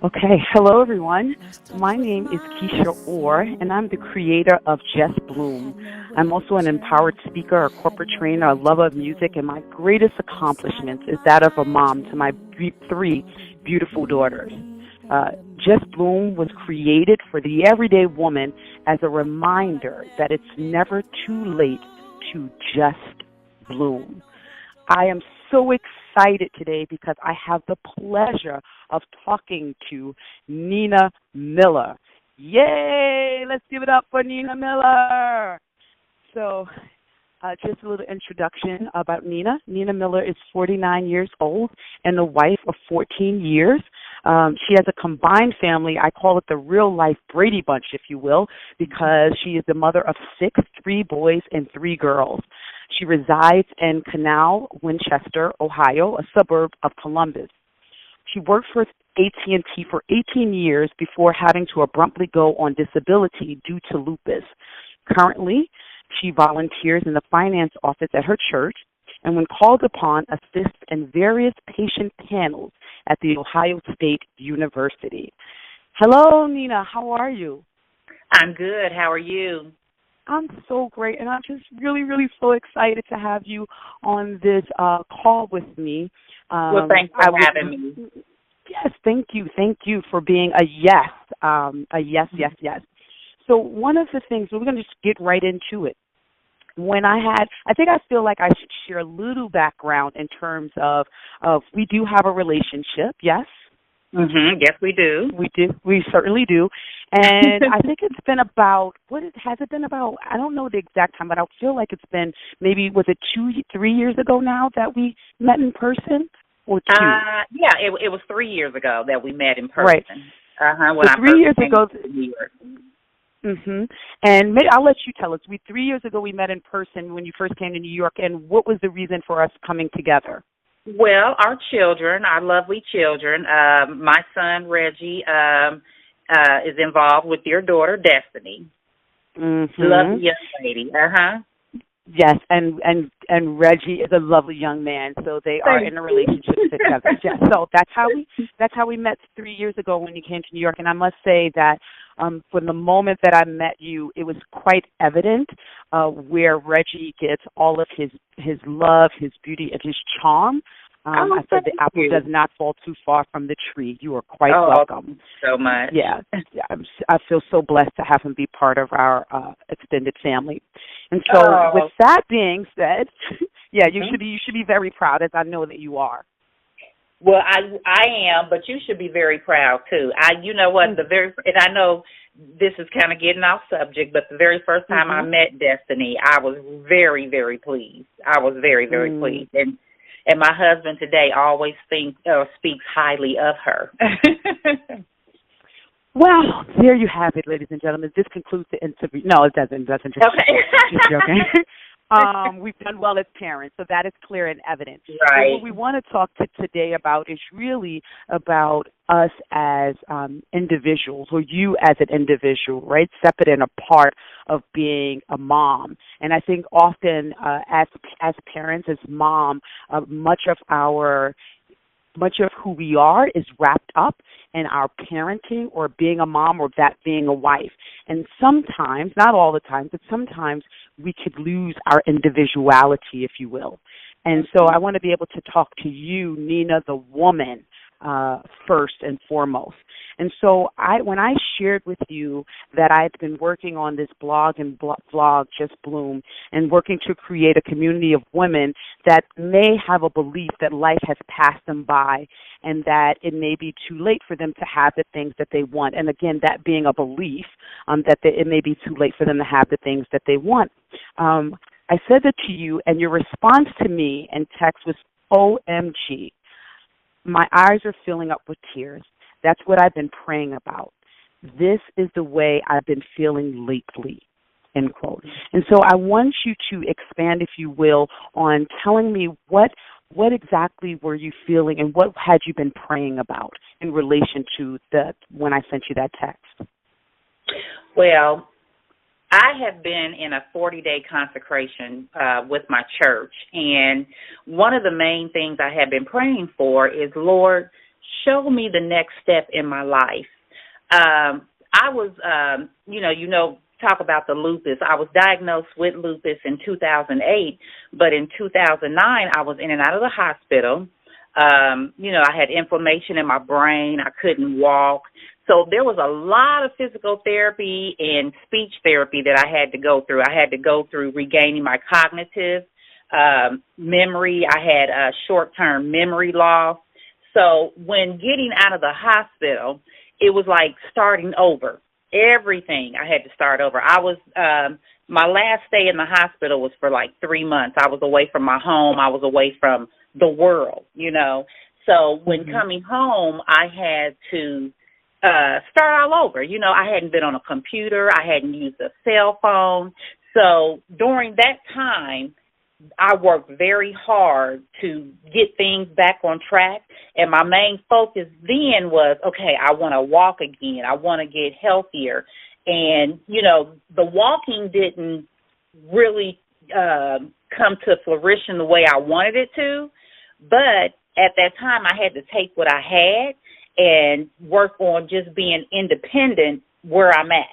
Okay, hello everyone. My name is Keisha Orr, and I'm the creator of Just Bloom. I'm also an empowered speaker, a corporate trainer, a lover of music, and my greatest accomplishment is that of a mom to my three beautiful daughters. Uh, Just Bloom was created for the everyday woman as a reminder that it's never too late to just bloom. I am so excited today because I have the pleasure of talking to Nina Miller. Yay! Let's give it up for Nina Miller. So, just a little introduction about Nina. Nina Miller is 49 years old and the wife of 14 years. She has a combined family. I call it the real life Brady Bunch, if you will, because she is the mother of six, three boys and three girls. She resides in Canal, Winchester, Ohio, a suburb of Columbus. She worked for AT&T for 18 years before having to abruptly go on disability due to lupus. Currently, she volunteers in the finance office at her church and when called upon, assists in various patient panels at the Ohio State University. Hello, Nina. How are you? I'm good. How are you? I'm so great, and I'm just really, really so excited to have you on this call with me. Well, thanks for having me. Yes, thank you. Thank you for being a yes, yes. So one of the things, we're going to just get right into it. I feel like I should share a little background in terms of we do have a relationship, yes? Yes, we do. We do. We certainly do. And I think it's been about, has it been about, I don't know the exact time, but I feel like it's been maybe, was it 3 years ago now that we met in person? Or two? Yeah, it was 3 years ago that we met in person. Right. When so I 3 years ago. To New York. And I'll let you tell us. 3 years ago we met in person when you first came to New York, and what was the reason for us coming together? Well, our children, our lovely children, my son Reggie is involved with your daughter Destiny. Lovely young lady. Yes, and Reggie is a lovely young man, so they are in a relationship together. Yes, so that's how we met 3 years ago when you came to New York. And I must say that from the moment that I met you, it was quite evident where Reggie gets all of his love, his beauty, and his charm. I said the apple does not fall too far from the tree. You are quite welcome. Thank you so much. Yeah, I feel so blessed to have him be part of our extended family. And so, with that being said, yeah, you should be very proud, as I know that you are. Well, I am, but you should be very proud too. You know what, and I know this is kind of getting off subject, but the very first time I met Destiny, I was very, very pleased. I was very, very pleased, and my husband today always speaks highly of her. Well, there you have it, ladies and gentlemen. This concludes the interview. No, it doesn't. Okay. Just joking. We've done well as parents, so that is clear and evident. Right. So what we want to talk today about is really about us as individuals, or you as an individual, right? Separate and apart of being a mom. And I think often as parents, as mom, much of who we are is wrapped up in our parenting or being a mom or that being a wife. And sometimes, not all the time, but sometimes we could lose our individuality, if you will. And so I want to be able to talk to you, Nina, the woman, first and foremost. And so when I shared with you that I've been working on this blog and vlog, Just Bloom, and working to create a community of women that may have a belief that life has passed them by and that it may be too late for them to have the things that they want. And again, that being a belief, it may be too late for them to have the things that they want. I said that to you, and your response to me in text was, OMG. My eyes are filling up with tears. That's what I've been praying about. This is the way I've been feeling lately, end quote. And so I want you to expand, if you will, on telling me what exactly were you feeling and what had you been praying about in relation to when I sent you that text? Well, I have been in a 40-day consecration with my church, and one of the main things I have been praying for is, Lord, show me the next step in my life. I was, talk about the lupus. I was diagnosed with lupus in 2008, but in 2009, I was in and out of the hospital. I had inflammation in my brain. I couldn't walk. So there was a lot of physical therapy and speech therapy that I had to go through. I had to go through regaining my cognitive memory. I had short-term memory loss. So when getting out of the hospital, it was like starting over. Everything I had to start over. I was my last stay in the hospital was for like 3 months. I was away from my home. I was away from the world, So when coming home, I had to start all over. I hadn't been on a computer. I hadn't used a cell phone. So during that time, I worked very hard to get things back on track. And my main focus then was, okay, I want to walk again. I want to get healthier. And, the walking didn't really come to fruition the way I wanted it to. But at that time, I had to take what I had and work on just being independent where I'm at.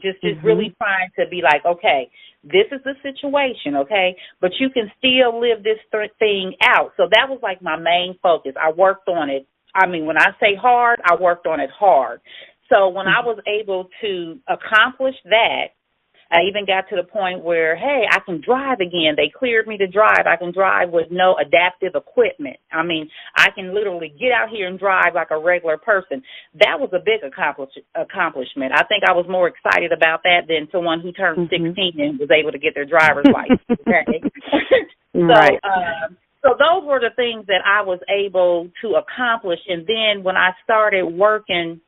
Just really trying to be like, okay, this is the situation, okay, but you can still live this thing out. So that was like my main focus. I worked on it. I mean, when I say hard, I worked on it hard. So when I was able to accomplish that, I even got to the point where, hey, I can drive again. They cleared me to drive. I can drive with no adaptive equipment. I mean, I can literally get out here and drive like a regular person. That was a big accomplishment. I think I was more excited about that than someone who turned 16 and was able to get their driver's license. Okay? Right. So those were the things that I was able to accomplish. And then when I started working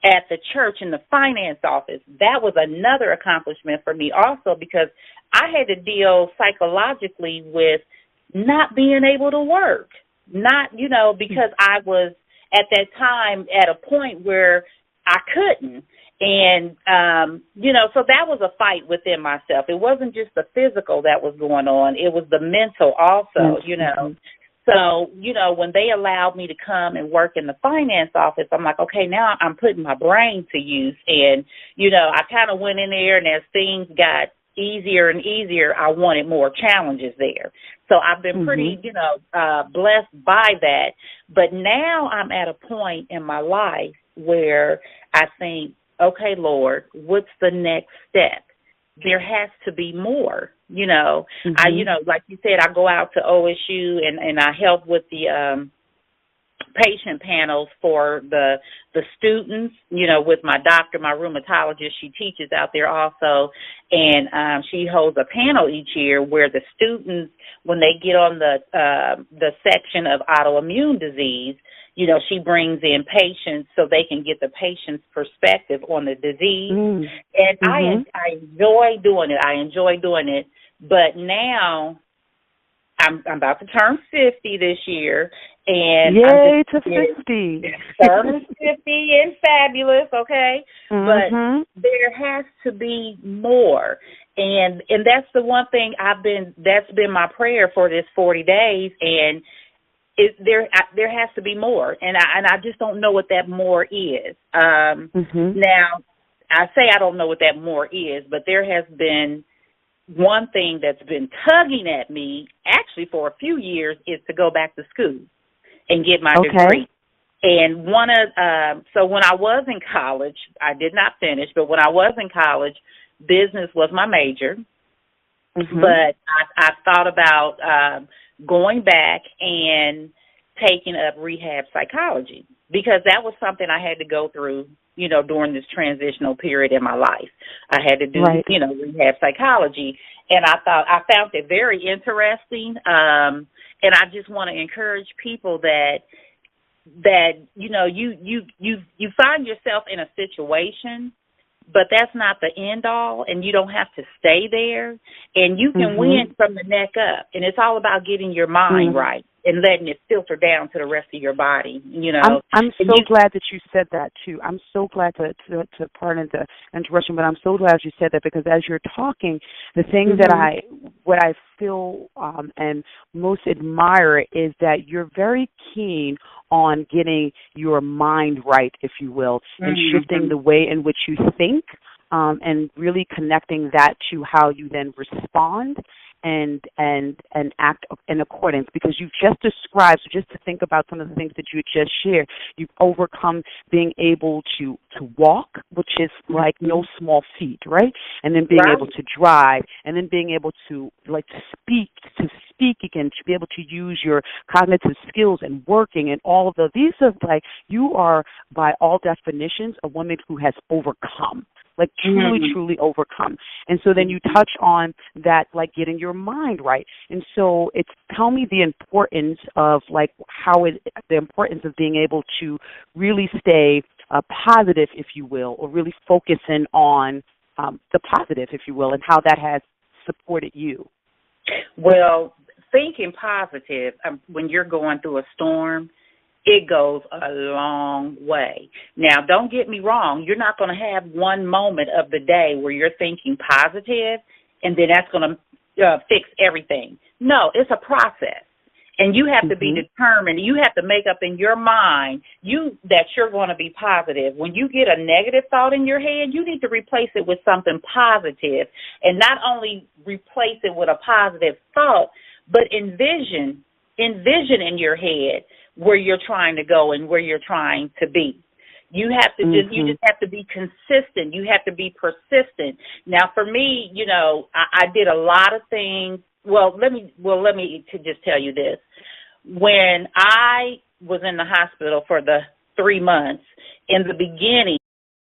at the church in the finance office, that was another accomplishment for me also, because I had to deal psychologically with not being able to work, because I was at that time at a point where I couldn't. And, so that was a fight within myself. It wasn't just the physical that was going on. It was the mental also, So, when they allowed me to come and work in the finance office, I'm like, okay, now I'm putting my brain to use. And, I kind of went in there, and as things got easier and easier, I wanted more challenges there. So I've been pretty, blessed by that. But now I'm at a point in my life where I think, okay, Lord, what's the next step? There has to be more, I, like you said, I go out to OSU and I help with the patient panels for the students, with my doctor, my rheumatologist. She teaches out there also, and she holds a panel each year where the students, when they get on the section of autoimmune disease, she brings in patients so they can get the patient's perspective on the disease. And I enjoy doing it. I enjoy doing it. But now I'm about to turn 50 this year. And yay to 50. Turn 50 and fabulous, okay? But there has to be more. And that's the one thing that's been my prayer for this 40 days. And there has to be more, and I just don't know what that more is. Now, I say I don't know what that more is, but there has been one thing that's been tugging at me, actually for a few years, is to go back to school and get my degree. And so when I was in college, I did not finish, but when I was in college, business was my major. But I thought about going back and taking up rehab psychology, because that was something I had to go through, during this transitional period in my life. I had to do, rehab psychology, and I found it very interesting. And I just want to encourage people that you find yourself in a situation, but that's not the end all, and you don't have to stay there, and you can win from the neck up, and it's all about getting your mind right. and letting it filter down to the rest of your body, I'm so glad that you said that too. I'm so glad to pardon the interruption, but I'm so glad you said that, because as you're talking, the thing that what I feel and most admire is that you're very keen on getting your mind right, if you will, and shifting the way in which you think, and really connecting that to how you then respond and act in accordance, because you've just described, so just to think about some of the things that you just shared, you've overcome being able to walk, which is like no small feat, right? And then being able to drive, and then being able to speak again, to be able to use your cognitive skills and working and all of those. These are like, you are by all definitions a woman who has overcome. Like truly overcome. And so then you touch on that, like getting your mind right. And so tell me the importance of like the importance of being able to really stay positive, if you will, or really focusing on the positive, if you will, and how that has supported you. Well, thinking positive when you're going through a storm, it goes a long way. Now, don't get me wrong. You're not going to have one moment of the day where you're thinking positive and then that's going to fix everything. No, it's a process. And you have to be determined. You have to make up in your mind that you're going to be positive. When you get a negative thought in your head, you need to replace it with something positive. And not only replace it with a positive thought, but envision in your head where you're trying to go and where you're trying to be. You have to you just have to be consistent. You have to be persistent. Now, for me, I did a lot of things. Well, let me just tell you this. When I was in the hospital for the 3 months, in the beginning,